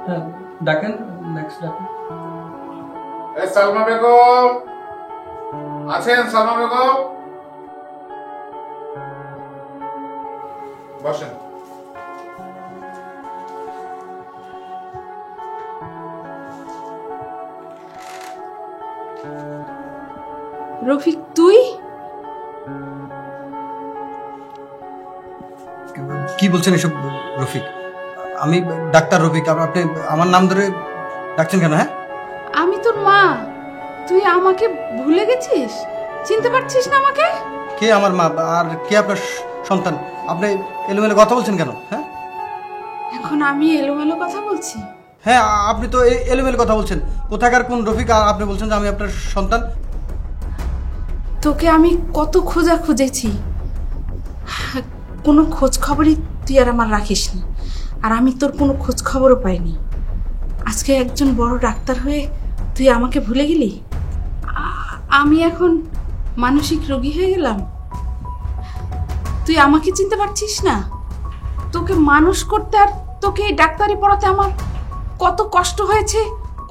হ্যাঁ ডাকেন, নেক্সট ডাকেন। সালমা বেগম আছেন? সালমা বেগম বসেন। রফিক, তুই? কি বলছেন এসব রফিক? আমি ডাক্তার রফিক, আপনি আমার নাম ধরে ডাকছেন কেন? হ্যাঁ, আমি তোর মা। তুই আমাকে ভুলে গেছিস? চিনতে পারছিস না আমাকে? কে আমার মা আর কে আপনার সন্তান? আপনি এলোমেলো কথা বলছেন কেন? হ্যাঁ, এখন আমি এলোমেলো কথা বলছি? হ্যাঁ আপনি তো এলোমেলো কথা বলছেন। কোথাকার কোন রফিক আর আপনি বলছেন যে আমি আপনার সন্তান? তোকে আমি কত খোঁজা খুঁজেছি, কোনো খোঁজ খবরই তুই আর আমার রাখিস নি, আর আমি তোর কোনো খোঁজ খবরও পাইনি। আজকে একজন বড় ডাক্তার হয়ে তুই আমাকে ভুলে গেলি? আমি এখন মানসিক রোগী হয়ে গেলাম? তুই আমাকে চিনতে পারছিস না? তোকে মানুষ করতে আর তোকে এই ডাক্তারি পড়াতে আমার কত কষ্ট হয়েছে,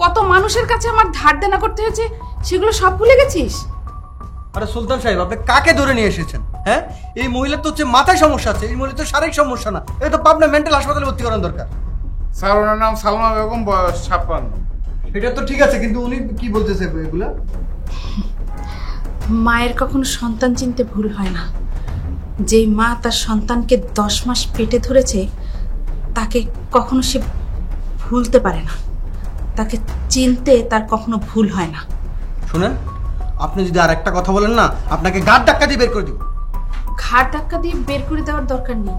কত মানুষের কাছে আমার ধার দেনা করতে হয়েছে, সেগুলো সব ভুলে গেছিস? আরে সুলতান সাহেব, আপনি কাকে ধরে নিয়ে এসেছেন? হ্যাঁ, এই মহিলার তো হচ্ছে মাথায় সমস্যা আছে, এই মহিলার তো শারীরিক সমস্যা না। এটা তো পাবনা মেন্টাল হাসপাতালে ভর্তি করানো দরকার। স্যার ওনার নাম সালমা বেগম, বয়স 56। এটা তো ঠিক আছে, কিন্তু উনি কি বলতেছে এগুলা? মায়ের কখনো সন্তান চিনতে ভুল হয় না। যেই মা তার সন্তানকে 10 মাস পেটে ধরেছে, তাকে কখনো সে ভুলতে পারে না। তাকে চিনতে তার কখনো ভুল হয় না। শুনেন, আপনি যদি আর একটা কথা বলেন না, আপনাকে গাড় ধাক্কা দিয়ে বের করে দিব। ঘাড় ধাক্কা দিয়ে বের করে দেওয়ার দরকার নেই,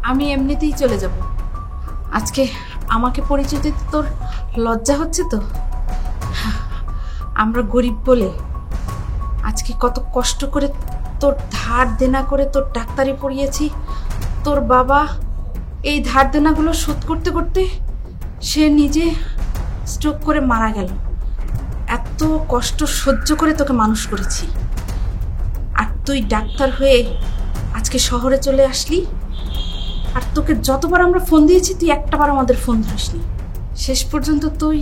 আমি এমনিতেই চলে যাব। আজকে আমাকে পরিচয় দিতে তোর লজ্জা হচ্ছে তো? আমরা গরিব বলে আজকে কত কষ্ট করে তোর ধার দেনা করে তোর ডাক্তারি পড়িয়েছি। তোর বাবা এই ধার দেনাগুলো শোধ করতে করতে সে নিজে স্ট্রোক করে মারা গেল। এত কষ্ট সহ্য করে তোকে মানুষ করেছি, আর তুই ডাক্তার হয়ে আজকে শহরে চলে আসলি। আর তোকে যতবার আমরা ফোন দিয়েছি, তুই একটাবার আমাদের ফোন ধরিসনি। শেষ পর্যন্ত তুই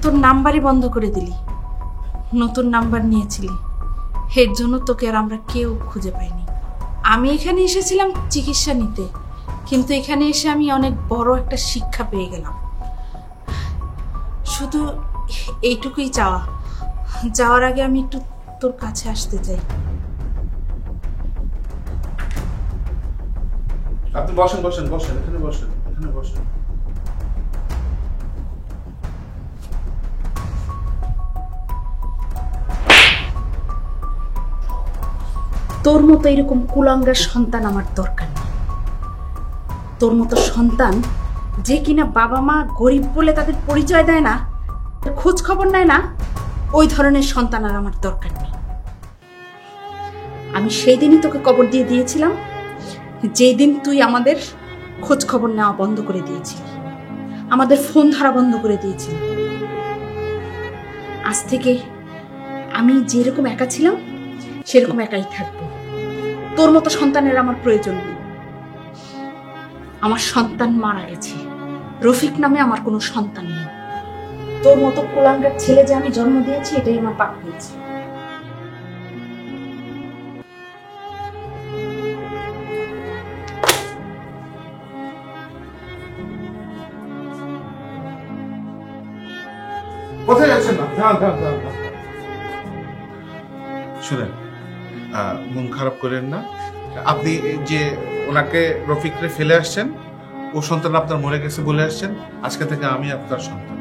তোর নাম্বারই বন্ধ করে দিলি, নতুন নাম্বার নিয়েছিলি। এর জন্য তোকে আর আমরা কেউ খুঁজে পাইনি। আমি এখানে এসেছিলাম চিকিৎসা নিতে, কিন্তু এখানে এসে আমি অনেক বড় একটা শিক্ষা পেয়ে গেলাম। শুধু এইটুকুই চাওয়া, যাওয়ার আগে আমি একটু তোর কাছে আসতে চাই। আপনি বসেন বসেন বসেন, এখানে বসেন, এখানে বসেন। তোর মতো এরকম কুলাঙ্গার সন্তান আমার দরকার নেই। তোর মতো সন্তান যে কিনা বাবা মা গরিব বলে তাদের পরিচয় দেয় না, খোঁজ খবর নেয় না, ওই ধরনের সন্তান আর আমার দরকার নেই। আমি সেই দিনই তোকে কবর দিয়ে দিয়েছিলাম, যেই দিন তুই আমাদের খোঁজ খবর নেওয়া বন্ধ করে দিয়েছিলি, আমাদের ফোন ধরা বন্ধ করে দিয়েছিলি। আজ থেকে আমি যেরকম একা ছিলাম সেরকম একাই থাকবো। তোর মতো সন্তানের আমার প্রয়োজন নেই। আমার সন্তান মারা গেছে, রফিক নামে আমার কোনো সন্তান নেই। তোর মতো কুলাঙ্গার ছেলে যে আমি জন্ম দিয়েছি, এটাই আমার পাপ হয়েছে। কোথায় যাচ্ছেন? না যান যান যান। শুনেন, মন খারাপ করেন না। আপনি যে ওনাকে রফিকরে ফেলে আসছেন, ও সন্তান আপনার মরে গেছে বলে আসছেন। আজকে থেকে আমি আপনার সন্তান,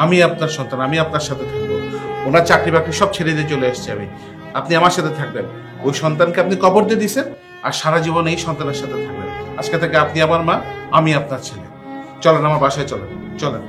আমি আপনার সন্তান, আমি আপনার সাথে থাকবো। ওনার চাকরি বাকরি সব ছেড়ে দিয়ে চলে এসছে আমি। আপনি আমার সাথে থাকবেন। ওই সন্তানকে আপনি কবর দিয়ে দিয়েছেন, আর সারা জীবন এই সন্তানের সাথে থাকবেন। আজকে থেকে আপনি আমার মা, আমি আপনার ছেলে। চলেন আমার বাসায়, চলেন চলেন।